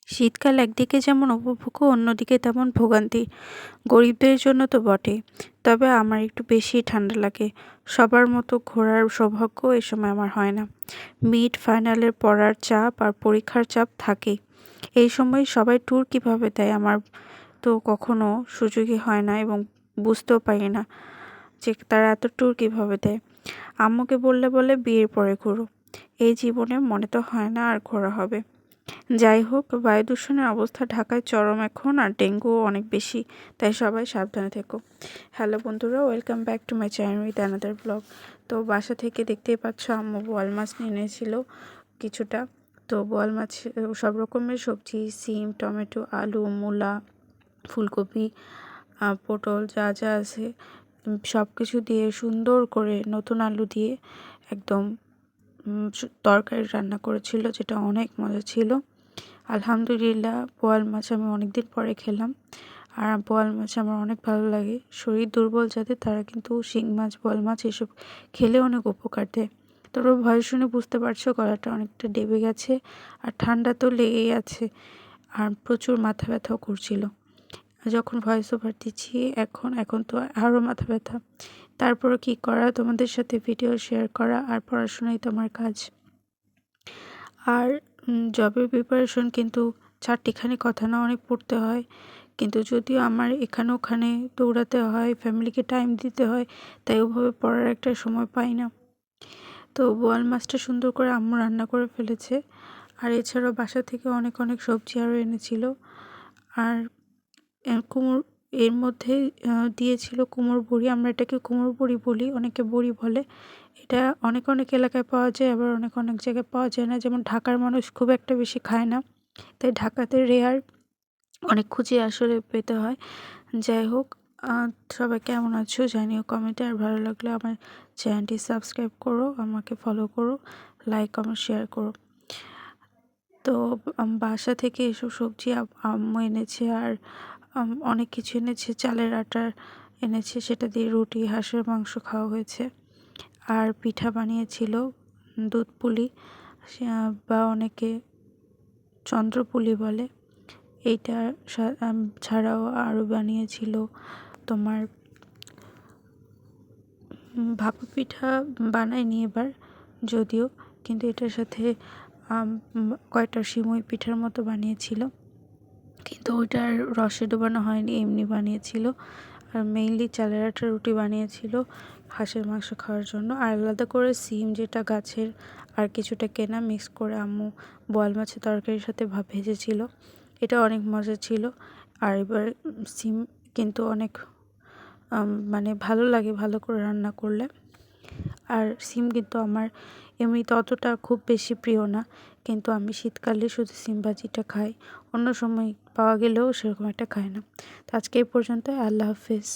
শীতকাল একদিকে যেমন উপভোগ্য অন্যদিকে তেমন ভোগান্তি। গরিবদের জন্য তো বটেই, তবে আমার একটু বেশিই ঠান্ডা লাগে। সবার মতো ঘোরার সৌভাগ্য এ সময় আমার হয় না। মিড ফাইনালের পড়ার চাপ আর পরীক্ষার চাপ থাকেই। এই সময় সবাই ট্যুর কীভাবে দেয় আমার তো কখনো সুযোগই হয় না এবং বুঝতেও পারি না যে তারা এত ট্যুর কীভাবে দেয়। আম্মুকে বললে বলে বিয়ের পরে ঘোরো। এই জীবনে মনে তো হয় না আর ঘোরা হবে। যাই হোক, বায়ু দূষণের অবস্থা ঢাকায় চরম এখন, আর ডেঙ্গুও অনেক বেশি, তাই সবাই সাবধানে থেকো। হ্যালো বন্ধুরা, welcome back to my channel with another blog. তো বাসা থেকে দেখতেই পাচ্ছ আম্মু বোয়াল মাছ নিয়ে এনেছিল কিছুটা। তো বোয়াল মাছ সব রকমের সবজি, সিম, টমেটো, আলু, মূলা, ফুলকপি, পটল যা যা আছে সব কিছু দিয়ে সুন্দর করে নতুন আলু দিয়ে একদম তরকারি রান্না করেছিল, যেটা অনেক মজা ছিল। আলহামদুলিল্লাহ, বোয়াল মাছ আমি অনেকদিন পরে খেলাম। আর বোয়াল মাছ আমার অনেক ভালো লাগে। শরীর দুর্বল যাদের তারা কিন্তু শিং মাছ, বোয়াল মাছ এসব খেলে অনেক উপকার দেয়। তোমরা ভয় শুনে বুঝতে পারছো গলাটা অনেকটা ডেবে গেছে, আর ঠান্ডা তো লেগেই আছে, আর প্রচুর মাথা ব্যথাও করছিল যখন ভয়েস ওভার দিচ্ছি। এখন তো আরও মাথা ব্যথা। তারপরও কী করা, তোমাদের সাথে ভিডিও শেয়ার করা আর পড়াশোনাই তো আমার কাজ। আর জবের প্রিপারেশন কিন্তু চারটিখানি কথা না, অনেক পড়তে হয়। কিন্তু যদিও আমার এখানে ওখানে দৌড়াতে হয়, ফ্যামিলিকে টাইম দিতে হয়, তাই ওভাবে পড়ার একটা সময় পাই না। তো বোয়াল মাছটা সুন্দর করে আম্মু রান্না করে ফেলেছে। আর এছাড়াও বাসা থেকে অনেক অনেক সবজি আরও এনেছিল। আর কুমড়ো এর মধ্যে দিয়েছিল কুমড়ো বড়ি। আমরা এটাকে কুমড়ো বড়ি বলি, অনেকে বড়ি বলে। এটা অনেক অনেক এলাকায় পাওয়া যায়, আবার অনেক অনেক জায়গায় পাওয়া যায় না। যেমন ঢাকার মানুষ খুব একটা বেশি খায় না, তাই ঢাকাতে রেয়ার, অনেক খুঁজে আসলে পেতে হয়। যাই হোক, সবাই কেমন আছো জানিও কমেন্টে। আর ভালো লাগলে আমার চ্যানেলটি সাবস্ক্রাইব করো, আমাকে ফলো করো, লাইক কমেন্ট শেয়ার করো। তো বাসা থেকে এসব সবজি আম্মু এনেছে, আর অনেক কিছু এনেছে, চালের আটা এনেছে, সেটা দিয়ে রুটি, হাঁসের মাংস খাওয়া হয়েছে। আর পিঠা বানিয়েছিল দুধ পুলি, বা অনেকে চন্দ্রপুলি বলে। এইটা ছাড়াও আরও বানিয়েছিল তোমার ভাপা পিঠা বানায়নি এবার যদিও, কিন্তু এটার সাথে কয়টা সিমই পিঠার মতো বানিয়েছিল, কিন্তু ওইটার রসে ডোবানো হয়নি, এমনি বানিয়েছিল। আর মেইনলি চালের আটার রুটি বানিয়েছিল হাঁসের মাংস খাওয়ার জন্য। আর আলাদা করে সিম, যেটা গাছের আর কিছুটা কেনা, মিক্স করে আম্মু বোয়াল মাছের তরকারির সাথে ভেজেছিল। এটা অনেক মজা ছিল। আর এবার সিম কিন্তু অনেক মানে ভালো লাগে ভালো করে রান্না করলে। আর সিম কিন্তু আমার এমনিতে অতটা খুব বেশি প্রিয় না, কিন্তু আমি শীতকালে শুধু সিম ভাজিটা খাই, অন্য সময় পাওয়া গেলেও সেরকম একটা খাই না। তো আজকে এই পর্যন্ত, আল্লাহ হাফেজ।